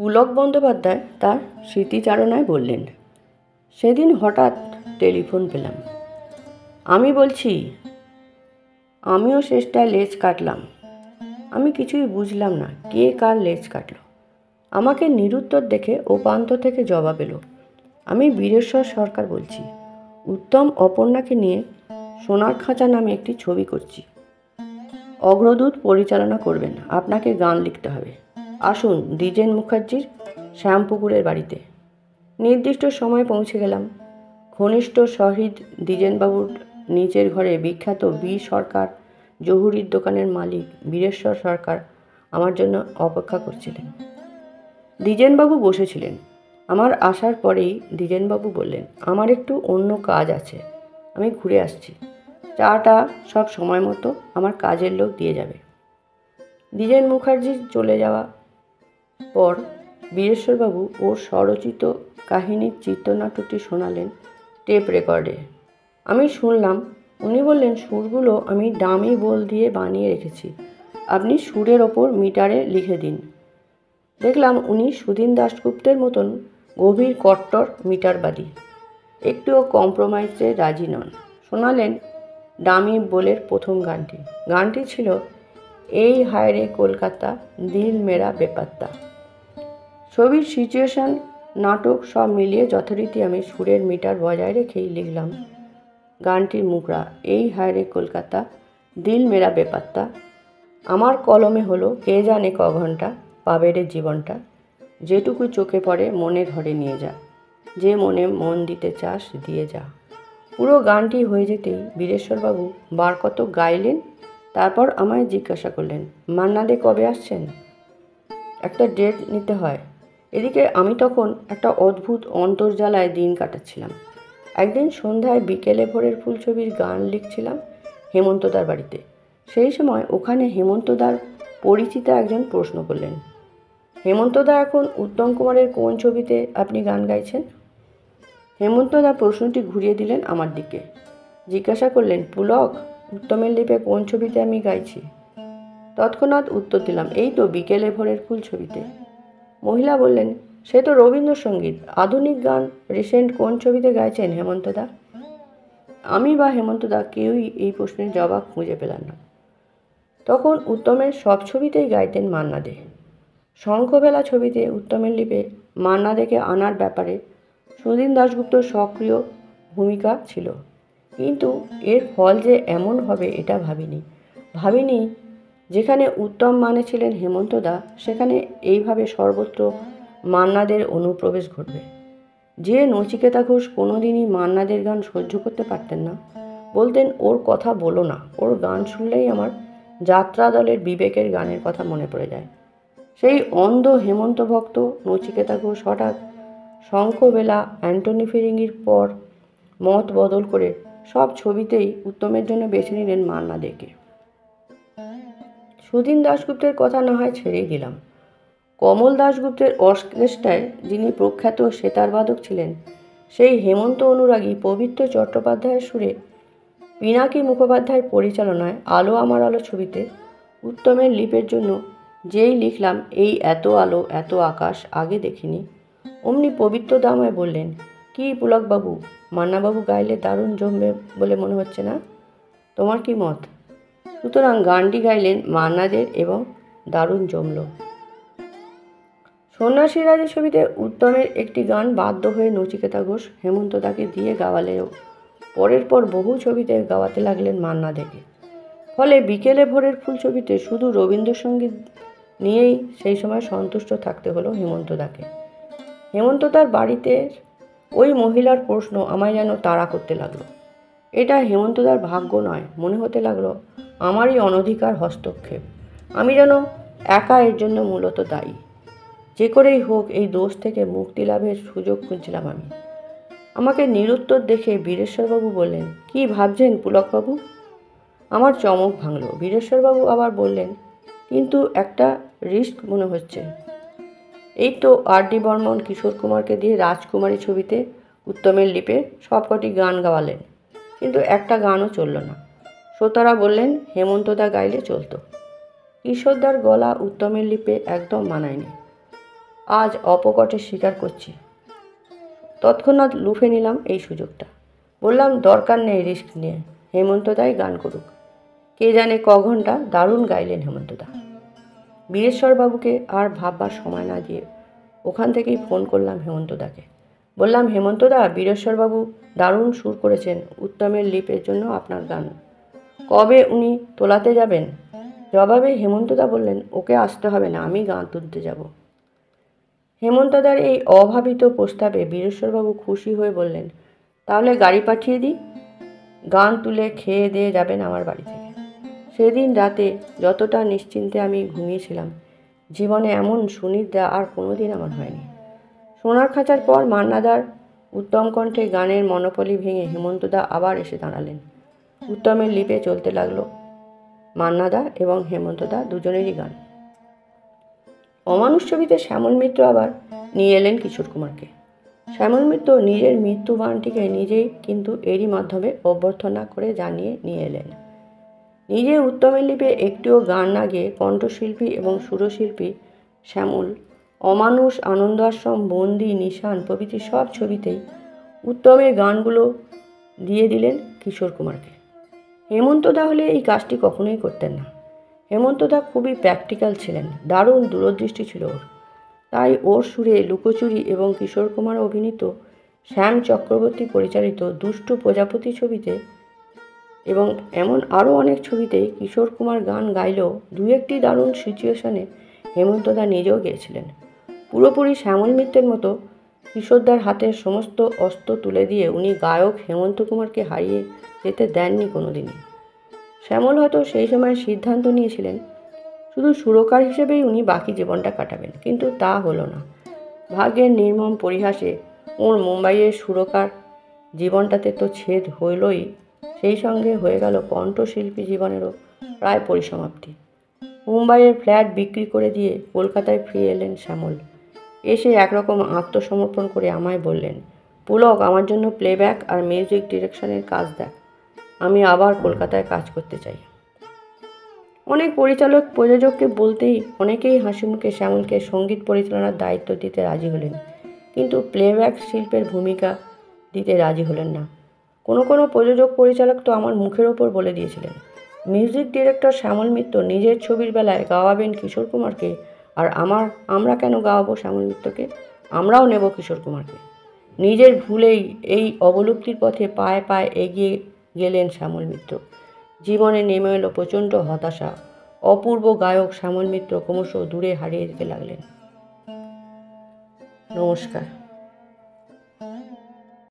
পুলক বন্দ্যোপাধ্যায় তার স্মৃতিচারণায় বললেন, সেদিন হঠাৎ টেলিফোন পেলাম। আমি বলছি, আমিও শেষটায় লেজ কাটলাম। আমি কিছুই বুঝলাম না কে কার লেজ কাটল। আমাকে নিরুত্তর দেখে ও প্রান্ত থেকে জবাব এলো, আমি বীরেশ্বর সরকার বলছি। উত্তম অপর্ণাকে নিয়ে সোনার খাঁচা নামে একটি ছবি করছি। অগ্রদূত পরিচালনা করবেন, আপনাকে গান লিখতে হবে। আসুন দ্বিজেন মুখার্জির শ্যামপুকুরের বাড়িতে। নির্দিষ্ট সময় পৌঁছে গেলাম। ঘনিষ্ঠ শহীদ দ্বিজেনবাবুর নিচের ঘরে বিখ্যাত বি সরকার জহুরির দোকানের মালিক বীরেশ্বর সরকার আমার জন্য অপেক্ষা করছিলেন। দ্বিজেনবাবু বসেছিলেন। আমার আসার পরেই দ্বিজেনবাবু বললেন, আমার একটু অন্য কাজ আছে, আমি ঘুরে আসছি। চাটা সব সময় মতো আমার কাজের লোক দিয়ে যাবে। দ্বিজেন মুখার্জি চলে যাওয়া পর বীরেশ্বরবাবু ওর স্বরচিত কাহিনীর চিত্রনাট্যটি শোনালেন টেপ রেকর্ডে। আমি শুনলাম। উনি বললেন, সুরগুলো আমি ডামি বোল দিয়ে বানিয়ে রেখেছি, আপনি সুরের ওপর মিটারে লিখে দিন। দেখলাম উনি সুধীন দাশগুপ্তের মতন গভীর কট্টর মিটারবাদী, একটুও কম্প্রোমাইজে রাজি নন। শোনালেন ডামি বোলের প্রথম গানটি। গানটি ছিল, এই হায় রে কলকাতা দিল মেরা বেপাত্তা। ছবির সিচুয়েশন, নাটক সব মিলিয়ে যথারীতি আমি সুরের মিটার বজায় রেখেই লিখলাম গানটির মুখরা, এই হায় রে কলকাতা দিল মেরা বেপাত্তা। আমার কলমে হলো কে জানে ক ঘন্টা পাবে রে জীবনটা, যেটুকু চোখে পড়ে মনে ধরে নিয়ে যা, যে মনে মন দিতে চাস দিয়ে যা। পুরো গানটি হয়ে যেতেই বীরেশ্বরবাবু বার কত গাইলেন। তারপর আমায় জিজ্ঞাসা করলেন, মান্না দে কবে আসছেন? একটা ডেট নিতে হয়। এদিকে আমি তখন একটা অদ্ভুত অন্তর্জালায় দিন কাটাচ্ছিলাম। একদিন সন্ধ্যায় বিকেলে ভোরের ফুল ছবির গান লিখছিলাম হেমন্তদার বাড়িতে। সেই সময় ওখানে হেমন্তদার পরিচিতা একজন প্রশ্ন করলেন, হেমন্তদা এখন উত্তম কুমারের কোন ছবিতে আপনি গান গাইছেন? হেমন্তদা প্রশ্নটি ঘুরিয়ে দিলেন আমার দিকে। জিজ্ঞাসা করলেন, পুলক, উত্তমের লিপে কোন ছবিতে আমি গাইছি? তৎক্ষণাৎ উত্তর দিলাম, এই তো বিকেলে ভোরের ফুল ছবিতে। মহিলা বললেন, সে তো রবীন্দ্রসঙ্গীত। আধুনিক গান রিসেন্ট কোন ছবিতে গাইছেন হেমন্তদা? আমি বা হেমন্তদা কেউই এই প্রশ্নের জবাব খুঁজে পেলাম না। তখন উত্তমের সব ছবিতেই গাইতেন মান্না দে। শঙ্খবেলা ছবিতে উত্তমের লিপে মান্না দেকে আনার ব্যাপারে সুধীন দাশগুপ্তর সক্রিয় ভূমিকা ছিল, কিন্তু এর ফল যে এমন হবে এটা ভাবিনি। যেখানে উত্তম মানে ছিলেন হেমন্তদা, সেখানে এইভাবে সর্বত্র মান্নাদের অনুপ্রবেশ ঘটবে। যে নচিকেতা ঘোষ কোনোদিনই মান্নাদের গান সহ্য করতে পারতেন না, বলতেন, ওর কথা বলো না, ওর গান শুনলেই আমার যাত্রা দলের বিবেকের গানের কথা মনে পড়ে যায়। সেই অন্ধ হেমন্ত ভক্ত নচিকেতা ঘোষ হঠাৎ শঙ্খবেলা, অ্যান্টনি ফিরিঙ্গির পর মত বদল করে সব ছবিতেই উত্তমের জন্য বেছে নিলেন মান্না দেকে। সুধীন দাশগুপ্তের কথা না হয় ছেড়েই দিলাম। কমল দাশগুপ্তের অর্কেস্ট্রায় যিনি প্রখ্যাত সেতারবাদক ছিলেন, সেই হেমন্ত অনুরাগী পবিত্র চট্টোপাধ্যায়ের সুরে পিনাকি মুখোপাধ্যায়ের পরিচালনায় আলো আমার আলো ছবিতে উত্তমের লিপের জন্য যেই লিখলাম, এই এত আলো এত আকাশ আগে দেখিনি, অমনি পবিত্র দামায় বললেন, কি পুলকবাবু, মান্নাবাবু গাইলে দারুণ জমবে বলে মনে হচ্ছে না? তোমার কি মত? সুতরাং গানটি গাইলেন মান্নাদের এবং দারুণ জমল। সন্ন্যাসী রাজের ছবিতে উত্তমের একটি গান বাধ্য হয়ে নচিকেতা ঘোষ হেমন্তদাকে দিয়ে গাওয়ালেও পরের পর বহু ছবিতে গাওয়াতে লাগলেন মান্না দেকে। ফলে বিকেলে ভোরের ফুল ছবিতে শুধু রবীন্দ্রসঙ্গীত নিয়েই সেই সময় সন্তুষ্ট থাকতে হলো হেমন্তদাকে। হেমন্তদার বাড়িতে ওই মহিলার প্রশ্ন আমায় যেন তাড়া করতে লাগলো। এটা হেমন্তদার ভাগ্য নয়, মনে হতে লাগলো আমারই অনধিকার হস্তক্ষেপ। আমি যেন একা এর জন্য মূলত দায়ী। যে করেই হোক এই দোষ থেকে মুক্তি লাভের সুযোগ খুঁজছিলাম আমি। আমাকে নিরুত্তর দেখে বীরেশ্বরবাবু বললেন, কি ভাবছেন পুলকবাবু? আমার চমক ভাঙল। বীরেশ্বরবাবু আবার বললেন, কিন্তু একটা রিস্ক মনে হচ্ছে। এই তো আর.ডি. বর্মন কিশোর কুমারকে দিয়ে রাজকুমারী ছবিতে উত্তমের লিপে সবকটি গান গাওয়ালেন, কিন্তু একটা গানও চলল না। শ্রোতারা বললেন হেমন্তদা গাইলে চলতো। কিশোরদার গলা উত্তমের লিপে একদম মানায়নি। আজ অপকটে স্বীকার করছি। তৎক্ষণাৎ লুফে নিলাম এই সুযোগটা। বললাম, দরকার নেই রিস্ক নিয়ে, হেমন্তদাই গান করুক। কে জানে ক ঘন্টা দারুণ গাইলেন হেমন্তদা। বীরেশ্বরবাবুকে আর ভাববার সময় না দিয়ে ওখান থেকেই ফোন করলাম হেমন্তদাকে। বললাম, হেমন্তদা, বীরেশ্বরবাবু দারুণ সুর করেছেন উত্তমের লিপের জন্য আপনার গান। কবে উনি তোলাতে যাবেন? জবাবে হেমন্তদা বললেন, ওকে আসতে হবে না, আমি গান তুলতে যাব। হেমন্তদার এই অভাবিত প্রস্তাবে বীরেশ্বরবাবু খুশি হয়ে বললেন, তাহলে গাড়ি পাঠিয়ে দিই, গান তুলে খেয়ে দিয়ে যাবেন আমার বাড়ি থেকে। সেদিন রাতে যতটা নিশ্চিন্তে আমি ঘুমিয়েছিলাম, জীবনে এমন সুনিদ্রা আর কোনোদিন আমার হয়নি। সোনার খাঁচার পর মান্নাদার উত্তম কণ্ঠে গানের মনোপলি ভেঙে হেমন্তদা আবার এসে দাঁড়ালেন। উত্তমের লিপে চলতে লাগলো মান্নাদা এবং হেমন্তদা দুজনেরই গান। অমানুষ ছবিতে শ্যামল মিত্র আবার নিয়ে এলেন কিশোর কুমারকে। শ্যামল মিত্র নিজের মৃত্যু গানটিকে নিজেই কিন্তু এরই মাধ্যমে অভ্যর্থনা করে জানিয়ে নিয়ে এলেন। নিজে উত্তমের লিপে একটিও গান না গেয়ে কণ্ঠশিল্পী এবং সুরশিল্পী শ্যামল অমানুষ, আনন্দ আশ্রম, বন্দি, নিশান প্রভৃতি সব ছবিতেই উত্তমের গানগুলো দিয়ে দিলেন কিশোর কুমারকে। হেমন্তদা হলে এই কাজটি কখনোই করতেন না। হেমন্তদা খুবই প্র্যাকটিক্যাল ছিলেন, দারুণ দূরদৃষ্টি ছিল ওর। তাই ওর সুরে লুকোচুরি এবং কিশোর কুমার অভিনীত শ্যাম চক্রবর্তী পরিচালিত দুষ্টু প্রজাপতি ছবিতে এবং এমন আরও অনেক ছবিতেই কিশোর কুমার গান গাইলেও দু একটি দারুণ সিচুয়েশনে হেমন্তদা নিজেও গেয়েছিলেন। পুরোপুরি শ্যামল মিত্রের মতো কিশোরদার হাতের সমস্ত অস্ত্র তুলে দিয়ে উনি গায়ক হেমন্ত কুমারকে হারিয়ে যেতে দেননি কোনোদিনই। শ্যামল হয়তো সেই সময় সিদ্ধান্ত নিয়েছিলেন শুধু সুরকার হিসেবেই উনি বাকি জীবনটা কাটাবেন, কিন্তু তা হলো না। ভাগ্যের নির্মম পরিহাসে ওর মুম্বাইয়ের সুরকার জীবনটাতে তো ছেদ হইলই, সেই সঙ্গে হয়ে গেল কণ্ঠশিল্পী জীবনেরও প্রায় পরিসমাপ্তি। মুম্বাইয়ের ফ্ল্যাট বিক্রি করে দিয়ে কলকাতায় ফিরে এলেন শ্যামল। এসে একরকম আত্মসমর্পণ করে আমায় বললেন, পুলক, আমার জন্য প্লেব্যাক আর মিউজিক ডিরেকশনের কাজ দেখ, আমি আবার কলকাতায় কাজ করতে চাই। অনেক পরিচালক প্রযোজককে বলতেই অনেকেই হাসিমুখে শ্যামলকে সঙ্গীত পরিচালনার দায়িত্ব দিতে রাজি হলেন, কিন্তু প্লেব্যাক শিল্পের ভূমিকা দিতে রাজি হলেন না। কোনো প্রযোজক পরিচালক তো আমার মুখের ওপর বলে দিয়েছিলেন, মিউজিক ডিরেক্টর শ্যামল মিত্র নিজের ছবির বেলায় গাওয়াবেন কিশোর কুমারকে, আর আমরা কেন গাওয়াবো শ্যামল মিত্রকে? আমরাও নেব কিশোর কুমারকে। নিজের ভুলেই এই অবলুপ্তির পথে পায়ে পায়ে এগিয়ে গেলেন শ্যামল মিত্র। জীবনে নেমে এলো প্রচণ্ড হতাশা। অপূর্ব গায়ক শ্যামল মিত্র ক্রমশ দূরে হারিয়ে যেতে লাগলেন। নমস্কার।